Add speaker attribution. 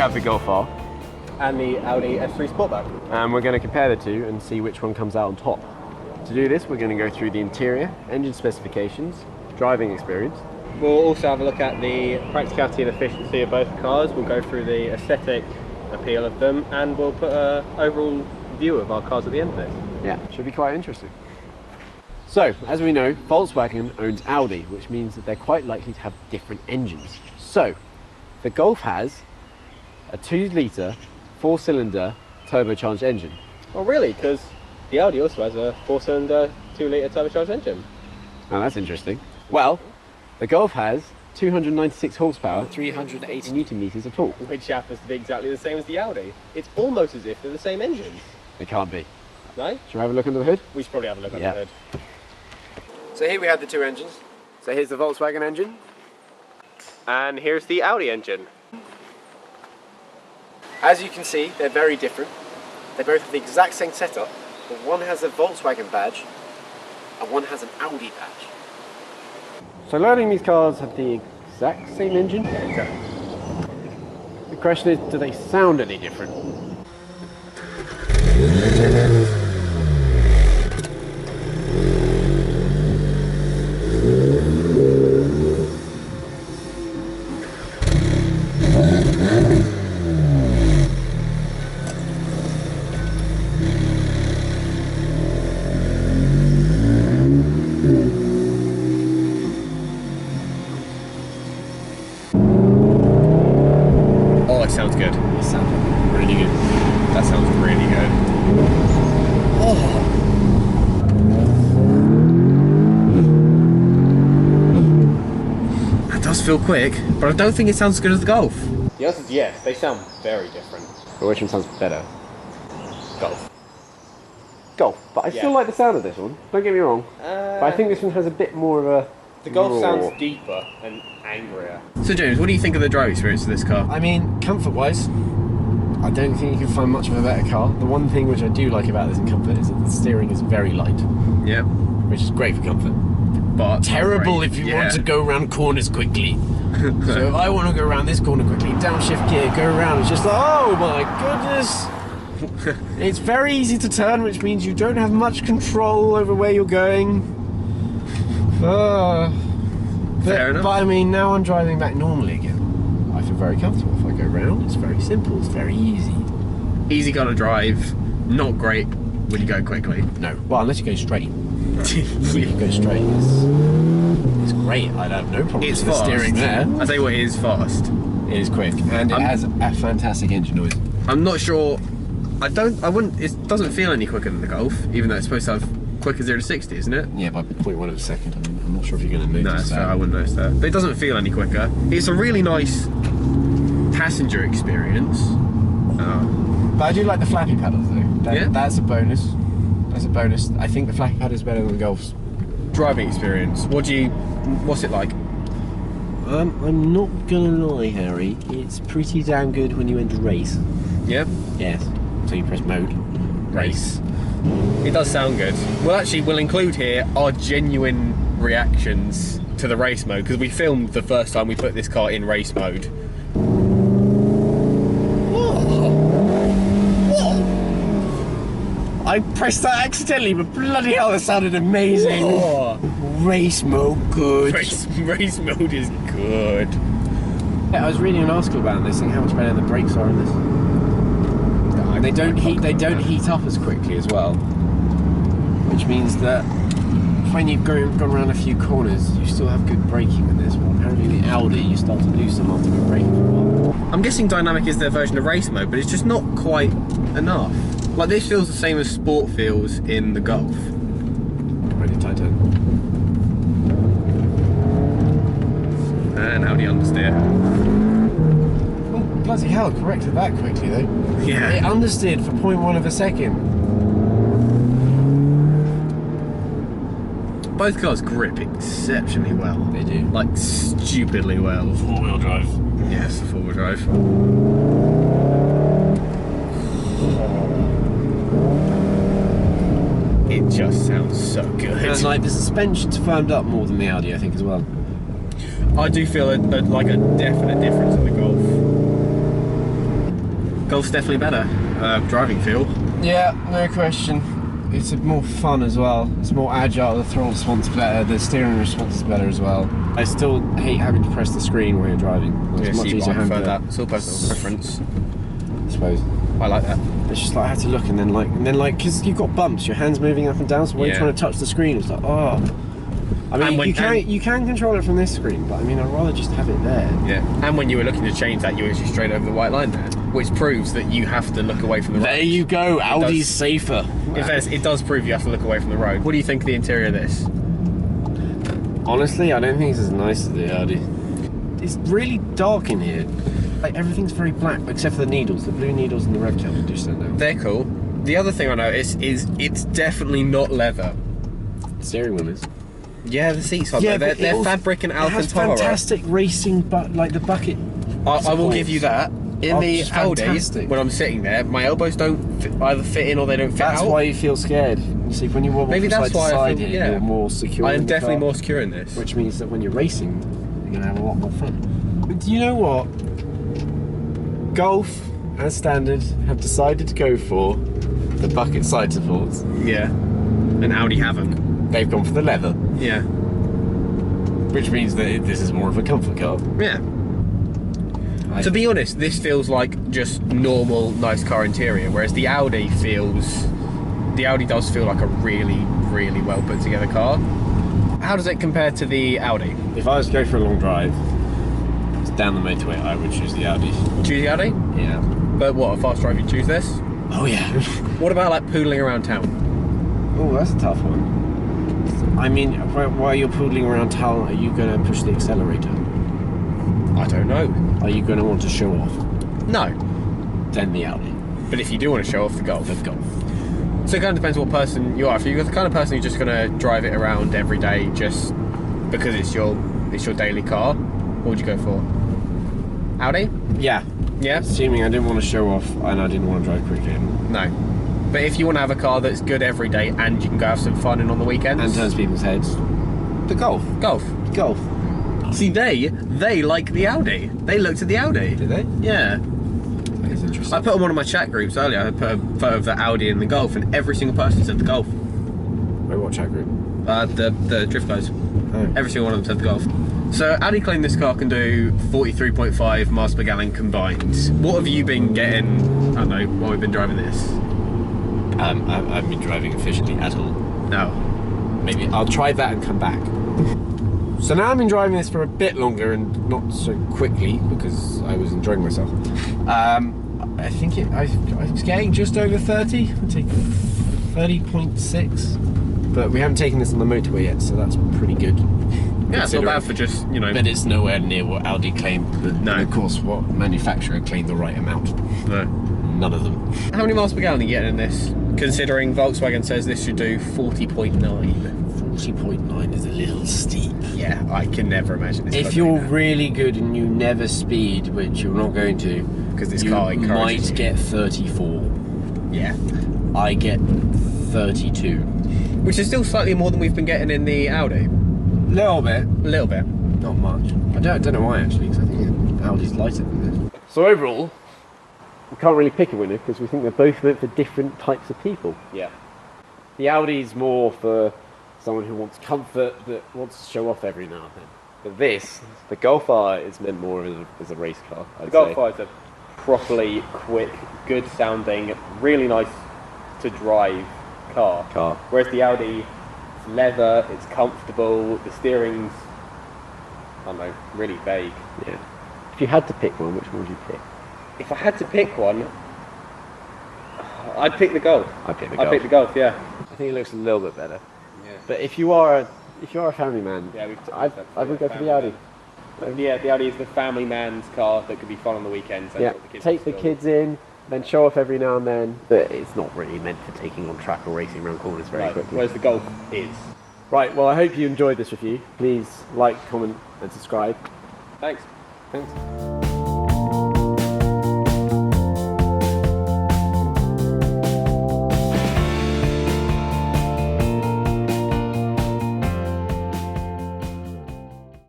Speaker 1: have the Golf R.
Speaker 2: And the Audi S3 Sportback.
Speaker 1: And we're going to compare the two and see which one comes out on top. To do this, we're going to go through the interior, engine specifications, driving experience.
Speaker 2: We'll also have a look at the practicality and efficiency of both cars. We'll go through the aesthetic appeal of them, and we'll put an overall view of our cars at the end of this.
Speaker 1: Yeah, should be quite interesting. So, as we know, Volkswagen owns Audi, which means that they're quite likely to have different engines. So, the Golf has a 2-litre, 4-cylinder turbocharged engine.
Speaker 2: Oh really? Because the Audi also has a 4-cylinder, 2-litre turbocharged engine.
Speaker 1: Oh, that's interesting. Well, the Golf has 296 horsepower, 380 newton meters of torque.
Speaker 2: Which happens to be exactly the same as the Audi. It's almost as if they're the same engines.
Speaker 1: It can't be.
Speaker 2: No?
Speaker 1: Shall we have a look under the hood?
Speaker 2: We should probably have a look under the hood.
Speaker 1: So here we have the two engines. So here's the Volkswagen engine.
Speaker 2: And here's the Audi engine.
Speaker 1: As you can see, they're very different. They both have the exact same setup, but one has a Volkswagen badge and one has an Audi badge. So learning these cars have the exact same engine?
Speaker 2: Yeah, exactly.
Speaker 1: The question is, do they sound any different?
Speaker 2: Oh, it sounds good.
Speaker 1: It sounds really good.
Speaker 2: That sounds really good. Oh. That does feel quick, but I don't think it sounds as good as the Golf. The answer is yes, they sound very different.
Speaker 1: But which one sounds better?
Speaker 2: Golf.
Speaker 1: Golf. But I still like the sound of this one, don't get me wrong. But I think this one has a bit more of a...
Speaker 2: The Golf
Speaker 1: roar.
Speaker 2: sounds deeper and angrier. So James, what do you think of the driving experience of this car?
Speaker 1: I mean, comfort-wise, I don't think you can find much of a better car. The one thing which I do like about this in comfort is that the steering is very light.
Speaker 2: Yeah.
Speaker 1: Which is great for comfort.
Speaker 2: But
Speaker 1: terrible if you want to go around corners quickly. So if I want to go around this corner quickly, downshift gear, go around, it's just like, oh my goodness. It's very easy to turn, which means you don't have much control over where you're going.
Speaker 2: Fair enough.
Speaker 1: But I mean, now I'm driving back normally again. I feel very comfortable. If I go round, it's very simple, it's very easy.
Speaker 2: Easy car to drive, not great when you go quickly.
Speaker 1: No, well, unless you go straight. If you go straight, it's great. I'd have no problem with the steering there.
Speaker 2: I tell you what, it is fast.
Speaker 1: It is quick, and it has a fantastic engine noise.
Speaker 2: I'm not sure. It doesn't feel any quicker than the Golf, even though it's supposed to have quicker 0 to 60, isn't it?
Speaker 1: Yeah, by 0.1 of a second. I'm not sure if you're going to notice that.
Speaker 2: No, I wouldn't notice that. But it doesn't feel any quicker. It's a really nice passenger experience.
Speaker 1: But I do like the flappy paddles though. That's a bonus. That's a bonus. I think the flappy pad is better than the Golf's.
Speaker 2: Driving experience. What's it like?
Speaker 1: I'm not gonna lie, Harry. It's pretty damn good when you enter race.
Speaker 2: Yeah?
Speaker 1: Yes. So you press mode.
Speaker 2: Race. It does sound good. Well, actually, we'll include here our genuine reactions to the race mode, because we filmed the first time we put this car in race mode.
Speaker 1: I pressed that accidentally, but bloody hell, that sounded amazing.
Speaker 2: Oh.
Speaker 1: Race mode, good.
Speaker 2: Race mode is good.
Speaker 1: Yeah, I was reading an article about this, and how much better the brakes are in this. They don't heat up as quickly as well, which means that when you've gone around a few corners, you still have good braking with this. Well, apparently the Audi, you start to lose some after good braking for a while.
Speaker 2: I'm guessing dynamic is their version of race mode, but it's just not quite enough. Like, this feels the same as sport feels in the Golf.
Speaker 1: Ready, tight turn.
Speaker 2: And Audi understeer.
Speaker 1: Oh, bloody hell, corrected that quickly though.
Speaker 2: Yeah.
Speaker 1: It understeered for 0.1 of a second.
Speaker 2: Both cars grip exceptionally well.
Speaker 1: They do.
Speaker 2: Like, stupidly well.
Speaker 1: Four-wheel drive.
Speaker 2: Yes, the four-wheel drive. It just sounds so good.
Speaker 1: And like the suspension's firmed up more than the Audi, I think, as well.
Speaker 2: I do feel like a definite difference in the Golf. Golf's definitely better. Driving feel.
Speaker 1: Yeah, no question. It's more fun as well. It's more agile. The throttle response is better. The steering response is better as well. I still hate having to press the screen while you're driving. It's much easier
Speaker 2: prefer
Speaker 1: handheld.
Speaker 2: that. It's all personal preference.
Speaker 1: I suppose.
Speaker 2: I like that.
Speaker 1: It's just like I had to look and then because you've got bumps, your hand's moving up and down, so when you're trying to touch the screen, it's like, oh. I mean, you can control it from this screen, but I mean, I'd rather just have it there.
Speaker 2: Yeah. And when you were looking to change that, you were actually straight over the white line there, which proves that you have to look away from the road.
Speaker 1: There you go. Audi's safer.
Speaker 2: It does prove you have to look away from the road. What do you think of the interior of this?
Speaker 1: Honestly, I don't think it's as nice as the Audi. It's really dark in here. Like, everything's very black, except for the needles. The blue needles and the red cover do stand out.
Speaker 2: They're cool. The other thing I noticed is it's definitely not leather.
Speaker 1: The steering wheel is.
Speaker 2: Yeah, the seats are. Yeah, they're fabric and Alcantara.
Speaker 1: It has fantastic racing, but like the bucket.
Speaker 2: I will give you that. In the Audi, when I'm sitting there, my elbows don't either fit in or they don't fit out.
Speaker 1: That's why you feel scared. You see, when you wobble from side to side here, you're more secure.
Speaker 2: I am definitely more secure in this.
Speaker 1: Which means that when you're racing, you're going to have a lot more fun. But do you know what? Golf, as standard, have decided to go for the bucket side supports.
Speaker 2: Yeah. And Audi haven't.
Speaker 1: They've gone for the leather.
Speaker 2: Yeah.
Speaker 1: Which means that this is more of a comfort car.
Speaker 2: Yeah. To be honest, this feels like just normal, nice car interior, whereas the Audi does feel like a really, really well put together car. How does it compare to the Audi?
Speaker 1: If I was to go for a long drive, it's down the motorway, I would choose the Audi.
Speaker 2: Choose the Audi?
Speaker 1: Yeah.
Speaker 2: But what, a fast drive, you choose this?
Speaker 1: Oh yeah.
Speaker 2: What about like poodling around town?
Speaker 1: Oh, that's a tough one. I mean, while you're poodling around town, are you going to push the accelerator?
Speaker 2: I don't know.
Speaker 1: Are you going to want to show off?
Speaker 2: No.
Speaker 1: Then the Audi.
Speaker 2: But if you do want to show off, the Golf.
Speaker 1: The Golf.
Speaker 2: So it kind of depends what person you are. If you're the kind of person who's just going to drive it around every day just because it's your daily car, what would you go for? Audi?
Speaker 1: Yeah.
Speaker 2: Yeah?
Speaker 1: Assuming I didn't want to show off and I didn't want to drive quickly.
Speaker 2: No. But if you want to have a car that's good every day and you can go have some fun in on the weekends.
Speaker 1: And turns people's heads. The Golf.
Speaker 2: Golf.
Speaker 1: Golf.
Speaker 2: See, they like the Audi. They looked at the Audi.
Speaker 1: Did they?
Speaker 2: Yeah.
Speaker 1: That is interesting.
Speaker 2: I put on one of my chat groups earlier, I put a photo of the Audi and the Golf, and every single person said the Golf.
Speaker 1: Wait, what chat group?
Speaker 2: The drift guys.
Speaker 1: Oh.
Speaker 2: Every single one of them said the Golf. So Audi claimed this car can do 43.5 miles per gallon combined. What have you been getting, I don't know, while we've been driving this?
Speaker 1: I haven't been driving efficiently at all.
Speaker 2: No.
Speaker 1: Maybe I'll try that and come back. So now I've been driving this for a bit longer and not so quickly because I was enjoying myself. I think I was getting just over 30. I'd take 30.6. But we haven't taken this on the motorway yet, so that's pretty good.
Speaker 2: Yeah, it's not bad for just, you know.
Speaker 1: But it's nowhere near what Audi claimed.
Speaker 2: No.
Speaker 1: And of course, what manufacturer claimed the right amount.
Speaker 2: No.
Speaker 1: None of them.
Speaker 2: How many miles per gallon are you getting in this? Considering Volkswagen says this should do 40.9.
Speaker 1: 40.9 is a little steep.
Speaker 2: Yeah, I can never imagine this.
Speaker 1: If you're really good and you never speed, which you're not going to,
Speaker 2: because this car encourages
Speaker 1: might get 34.
Speaker 2: Yeah.
Speaker 1: I get 32.
Speaker 2: Which is still slightly more than we've been getting in the Audi.
Speaker 1: Little bit.
Speaker 2: A little bit.
Speaker 1: Not much. I don't know why actually, because I think Audi's lighter than this. So overall, we can't really pick a winner because we think they're both meant for different types of people.
Speaker 2: Yeah.
Speaker 1: The Audi's more for someone who wants comfort, that wants to show off every now and then. But this, the Golf R, is meant more as a race car, I'd say.
Speaker 2: The Golf R is a properly quick, good sounding, really nice to drive car. Whereas the Audi, it's leather, it's comfortable, the steering's, I don't know, really vague.
Speaker 1: Yeah. If you had to pick one, which one would you pick?
Speaker 2: If I had to pick one, I'd pick the Golf.
Speaker 1: I'd pick the Golf.
Speaker 2: I'd pick the Golf, yeah.
Speaker 1: I think it looks a little bit better.
Speaker 2: Yeah.
Speaker 1: But if you are a family man,
Speaker 2: yeah,
Speaker 1: I would go for the Audi.
Speaker 2: Yeah, the Audi is the family man's car that could be fun on the weekends.
Speaker 1: Yeah, take the kids in, then show off every now and then. But it's not really meant for taking on track or racing around corners very quickly.
Speaker 2: Whereas the Golf is.
Speaker 1: Right, well I hope you enjoyed this review. Please like, comment and subscribe.
Speaker 2: Thanks.
Speaker 1: Thanks.